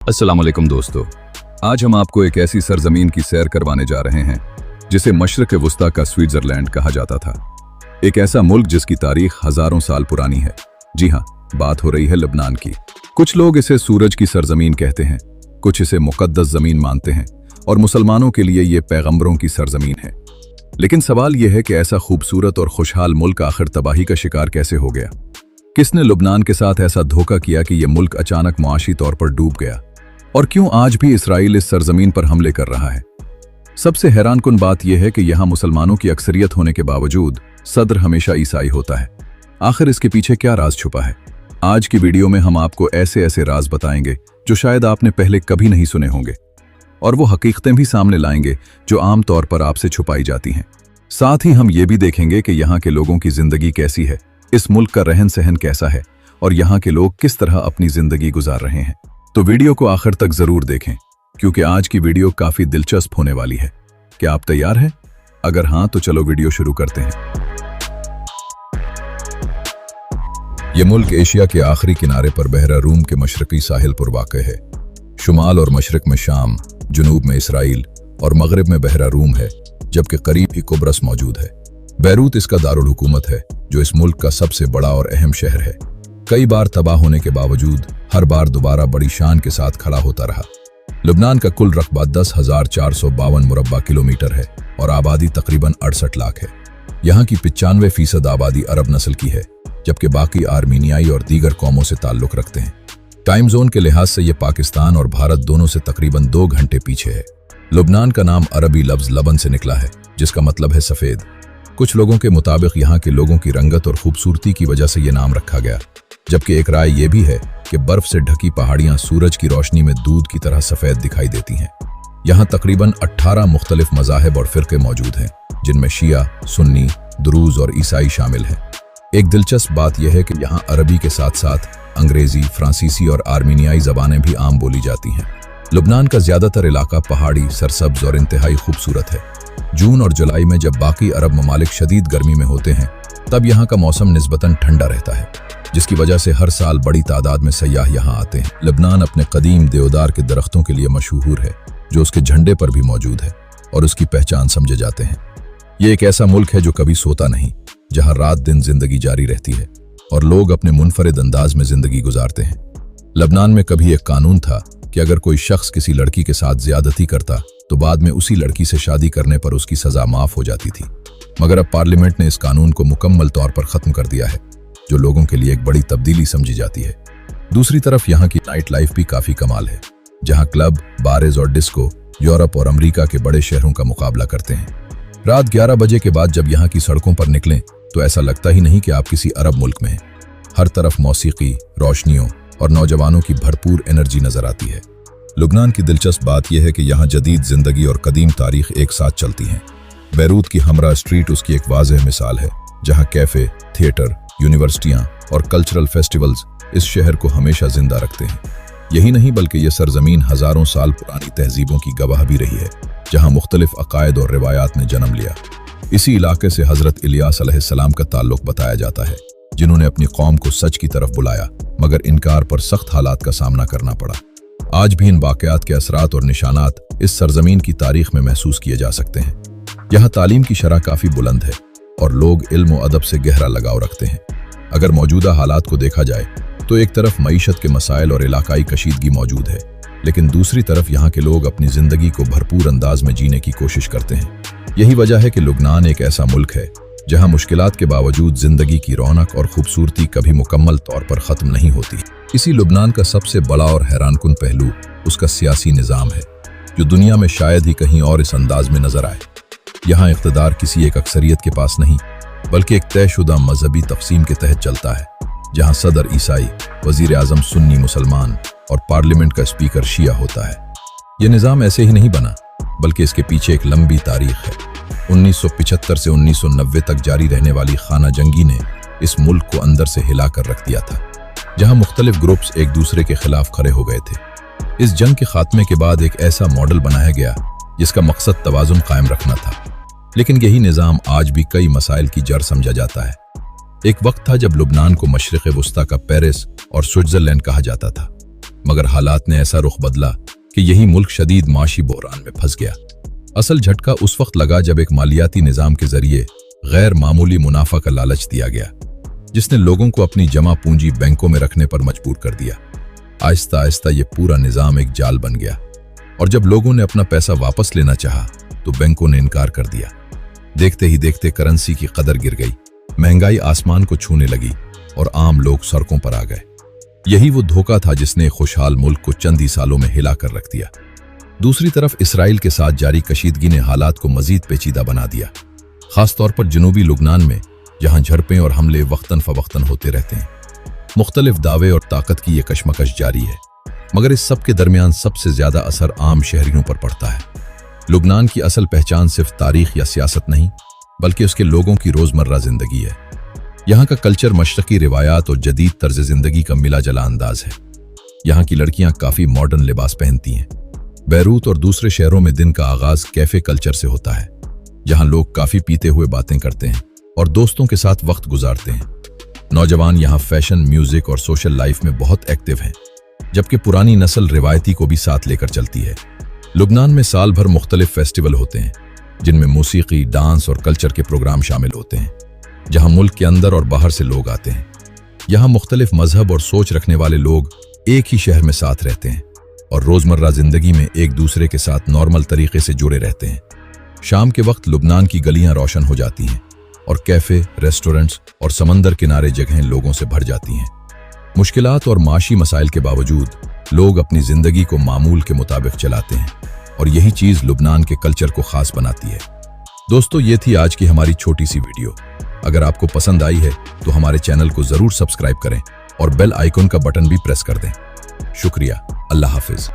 अस्सलाम वालेकुम दोस्तों, आज हम आपको एक ऐसी सरजमीन की सैर करवाने जा रहे हैं जिसे मशरक़ वुस्ता का स्विट्ज़रलैंड कहा जाता था। एक ऐसा मुल्क जिसकी तारीख हजारों साल पुरानी है। जी हाँ, बात हो रही है लबनान की। कुछ लोग इसे सूरज की सरजमीन कहते हैं, कुछ इसे मुक़द्दस ज़मीन मानते हैं और मुसलमानों के लिए ये पैगंबरों की सरजमीन है। लेकिन सवाल यह है कि ऐसा खूबसूरत और खुशहाल मुल्क आखिर तबाही का शिकार कैसे हो गया? किसने लबनान के साथ ऐसा धोखा किया कि यह मुल्क अचानक मुआशी तौर पर डूब गया? और क्यों आज भी इसराइल इस सरजमीन पर हमले कर रहा है? सबसे हैरानकुन बात यह है कि यहाँ मुसलमानों की अक्सरियत होने के बावजूद सदर हमेशा ईसाई होता है। आखिर इसके पीछे क्या राज छुपा है? आज की वीडियो में हम आपको ऐसे ऐसे राज बताएंगे जो शायद आपने पहले कभी नहीं सुने होंगे, और वो हकीकतें भी सामने लाएंगे जो आम तौर पर आपसे छुपाई जाती हैं। साथ ही हम ये भी देखेंगे कि यहाँ के लोगों की जिंदगी कैसी है, इस मुल्क का रहन सहन कैसा है और यहाँ के लोग किस तरह अपनी जिंदगी गुजार रहे हैं। तो वीडियो को आखिर तक जरूर देखें, क्योंकि आज की वीडियो काफी दिलचस्प होने वाली है। क्या आप तैयार हैं? अगर हाँ तो चलो वीडियो शुरू करते हैं। यह मुल्क एशिया के आखिरी किनारे पर बहरा रूम के मशरकी साहिल पर वाक़ है। शुमाल और मशरक में शाम, जुनूब में इसराइल और मगरिब में बहरा रूम है, जबकि करीब ही कुब्रस मौजूद है। बैरूत इसका दारुल हुकूमत है, जो इस मुल्क का सबसे बड़ा और अहम शहर है। कई बार तबाह होने के बावजूद हर बार दोबारा बड़ी शान के साथ खड़ा होता रहा। लबनान का कुल रकबा 10,452 मुरब्बा किलोमीटर है और आबादी तकरीबन 68 लाख है। यहाँ की 95% आबादी अरब नस्ल की है, जबकि बाकी आर्मीनियाई और दीगर कौमों से ताल्लुक रखते हैं। टाइम जोन के लिहाज से ये पाकिस्तान और भारत दोनों से तकरीबन 2 घंटे पीछे है। लबनान का नाम अरबी लफ्ज लबन से निकला है, जिसका मतलब है सफ़ेद। कुछ लोगों के मुताबिक यहाँ के लोगों की रंगत और खूबसूरती की वजह से ये नाम रखा गया, जबकि एक राय ये भी है कि बर्फ से ढकी पहाड़ियां सूरज की रोशनी में दूध की तरह सफेद दिखाई देती हैं। यहाँ तकरीबन 18 मुख्तलिफ मज़ाहिब और फ़िरक़े मौजूद हैं, जिनमें शिया, सुन्नी, दुरूज और ईसाई शामिल हैं। एक दिलचस्प बात यह है कि यहाँ अरबी के साथ साथ अंग्रेज़ी, फ्रांसीसी और आर्मीनियाई ज़बानें भी आम बोली जाती हैं। लबनान का ज़्यादातर इलाका पहाड़ी, सरसब्ज और इंतहाई खूबसूरत है। जून और जुलाई में जब बाकी अरब ममालिक शदीद गर्मी में होते हैं, तब यहाँ का मौसम निस्बतन ठंडा रहता है, जिसकी वजह से हर साल बड़ी तादाद में सयाह यहाँ आते हैं। लबनान अपने कदीम देवदार के दरख्तों के लिए मशहूर है, जो उसके झंडे पर भी मौजूद है और उसकी पहचान समझे जाते हैं। ये एक ऐसा मुल्क है जो कभी सोता नहीं, जहाँ रात दिन जिंदगी जारी रहती है और लोग अपने मुनफरिद अंदाज में जिंदगी गुजारते हैं। लबनान में कभी एक कानून था कि अगर कोई शख्स किसी लड़की के साथ ज्यादती करता तो बाद में उसी लड़की से शादी करने पर उसकी सजा माफ हो जाती थी, मगर अब पार्लियामेंट ने इस कानून को मुकम्मल तौर पर खत्म कर दिया है, जो लोगों के लिए एक बड़ी तब्दीली समझी जाती है। दूसरी तरफ यहाँ की नाइट लाइफ भी काफी कमाल है, जहाँ क्लब, बारेज और डिस्को यूरोप और अमेरिका के बड़े शहरों का मुकाबला करते हैं। रात 11 बजे के बाद जब यहाँ की सड़कों पर निकलें तो ऐसा लगता ही नहीं कि आप किसी अरब मुल्क में हैं। हर तरफ मौसीकी, रोशनियों और नौजवानों की भरपूर एनर्जी नजर आती है। लबनान की दिलचस्प बात यह है कि यहाँ जदीद जिंदगी और कदीम तारीख एक साथ चलती हैं। बैरूत की हमरा स्ट्रीट उसकी एक वाज़ेह मिसाल है, जहाँ कैफे, थिएटर, यूनिवर्सिटियाँ और कल्चरल फेस्टिवल्स इस शहर को हमेशा जिंदा रखते हैं। यही नहीं बल्कि यह सरजमीन हजारों साल पुरानी तहजीबों की गवाह भी रही है, जहाँ मुख्तलिफ अकायद और रिवायात ने जन्म लिया। इसी इलाके से हजरत इलियास अलैहिस्सलाम का ताल्लुक बताया जाता है, जिन्होंने अपनी कौम को सच की तरफ बुलाया, मगर इनकार पर सख्त हालात का सामना करना पड़ा। आज भी इन वाक़यात के असरात और निशानात इस सरजमीन की तारीख में महसूस किए जा सकते हैं। यहाँ तालीम की शरह काफ़ी बुलंद है और लोग इल्म और अदब से गहरा लगाव रखते हैं। अगर मौजूदा हालात को देखा जाए तो एक तरफ मईशत के मसाइल और इलाकाई कशीदगी मौजूद है, लेकिन दूसरी तरफ यहाँ के लोग अपनी ज़िंदगी को भरपूर अंदाज में जीने की कोशिश करते हैं। यही वजह है कि लबनान एक ऐसा मुल्क है जहाँ मुश्किलात के बावजूद ज़िंदगी की रौनक और खूबसूरती कभी मुकम्मल तौर पर ख़त्म नहीं होती। इसी लबनान का सबसे बड़ा और हैरानकुन पहलू उसका सियासी निज़ाम है, जो दुनिया में शायद ही कहीं और इस अंदाज में नजर आए। यहाँ इक़्तिदार किसी एक अक्सरियत के पास नहीं, बल्कि एक तयशुदा मजहबी तक़सीम के तहत चलता है, जहाँ सदर ईसाई, वज़ीर आज़म सुन्नी मुसलमान और पार्लियामेंट का स्पीकर शिया होता है। ये निज़ाम ऐसे ही नहीं बना, बल्कि इसके पीछे एक लंबी तारीख है। 1975 से 1990 तक जारी रहने वाली खाना जंगी ने इस मुल्क को अंदर से हिला कर रख दिया था, जहाँ मुख्तलिफ ग्रुप्स एक दूसरे के खिलाफ खड़े हो गए थे। इस जंग के खात्मे के बाद एक ऐसा मॉडल बनाया गया जिसका मकसद तवाज़ुन कायम रखना था, लेकिन यही निज़ाम आज भी कई मसाइल की जड़ समझा जाता है। एक वक्त था जब लबनान को मशरिक़ वुस्ता का पेरिस और स्विट्ज़रलैंड कहा जाता था। मगर हालात ने ऐसा रुख बदला कि यही मुल्क शदीद माशी बहरान में फंस गया। असल झटका उस वक्त लगा जब एक मालियाती निज़ाम के जरिए गैर मामूली मुनाफा का लालच दिया गया, जिसने लोगों को अपनी जमा पूंजी बैंकों में रखने पर मजबूर कर दिया। आहिस्ता आहिस्ता ये पूरा निज़ाम एक जाल बन गया, और जब लोगों ने अपना पैसा वापस लेना चाहा तो बैंकों ने इनकार कर दिया। देखते ही देखते करेंसी की कदर गिर गई, महंगाई आसमान को छूने लगी और आम लोग सड़कों पर आ गए। यही वो धोखा था जिसने खुशहाल मुल्क को चंद ही सालों में हिला कर रख दिया। दूसरी तरफ इसराइल के साथ जारी कशीदगी ने हालात को मजीद पेचीदा बना दिया, खासतौर पर जनूबी लुबनान में, जहां झड़पें और हमले वक्तन फवक्तन होते रहते हैं। मुख्तलिफ दावे और ताकत की ये कशमकश जारी है, मगर इस सब के दरमियान सबसे ज्यादा असर आम शहरियों पर पड़ता है। लुबनान की असल पहचान सिर्फ तारीख या सियासत नहीं, बल्कि उसके लोगों की रोजमर्रा जिंदगी है। यहाँ का कल्चर मशरकी रिवायात और जदीद तर्ज जिंदगी का मिला जला अंदाज है। यहाँ की लड़कियां काफी मॉडर्न लिबास पहनती हैं। बैरूत और दूसरे शहरों में दिन का आगाज कैफे कल्चर से होता है, जहाँ लोग काफी पीते हुए बातें करते हैं और दोस्तों के साथ वक्त गुजारते हैं। नौजवान यहाँ फैशन, म्यूजिक और सोशल लाइफ में बहुत एक्टिव हैं, जबकि पुरानी नस्ल रिवायती को भी साथ लेकर चलती है। लुबनान में साल भर मुख्तलिफ फेस्टिवल होते हैं, जिनमें मौसीकी, डांस और कल्चर के प्रोग्राम शामिल होते हैं, जहां मुल्क के अंदर और बाहर से लोग आते हैं। यहाँ मुख्तलिफ मजहब और सोच रखने वाले लोग एक ही शहर में साथ रहते हैं और रोजमर्रा जिंदगी में एक दूसरे के साथ नॉर्मल तरीके से जुड़े रहते हैं। शाम के वक्त लुबनान की गलियां रोशन हो जाती हैं और कैफे, रेस्टोरेंट्स और समंदर किनारे जगहें लोगों से भर जाती हैं। मुश्किलात और माशी मसाइल के बावजूद लोग अपनी जिंदगी को मामूल के मुताबिक चलाते हैं, और यही चीज लुबनान के कल्चर को खास बनाती है। दोस्तों, ये थी आज की हमारी छोटी सी वीडियो। अगर आपको पसंद आई है तो हमारे चैनल को जरूर सब्सक्राइब करें और बेल आइकन का बटन भी प्रेस कर दें। शुक्रिया। अल्लाह हाफिज।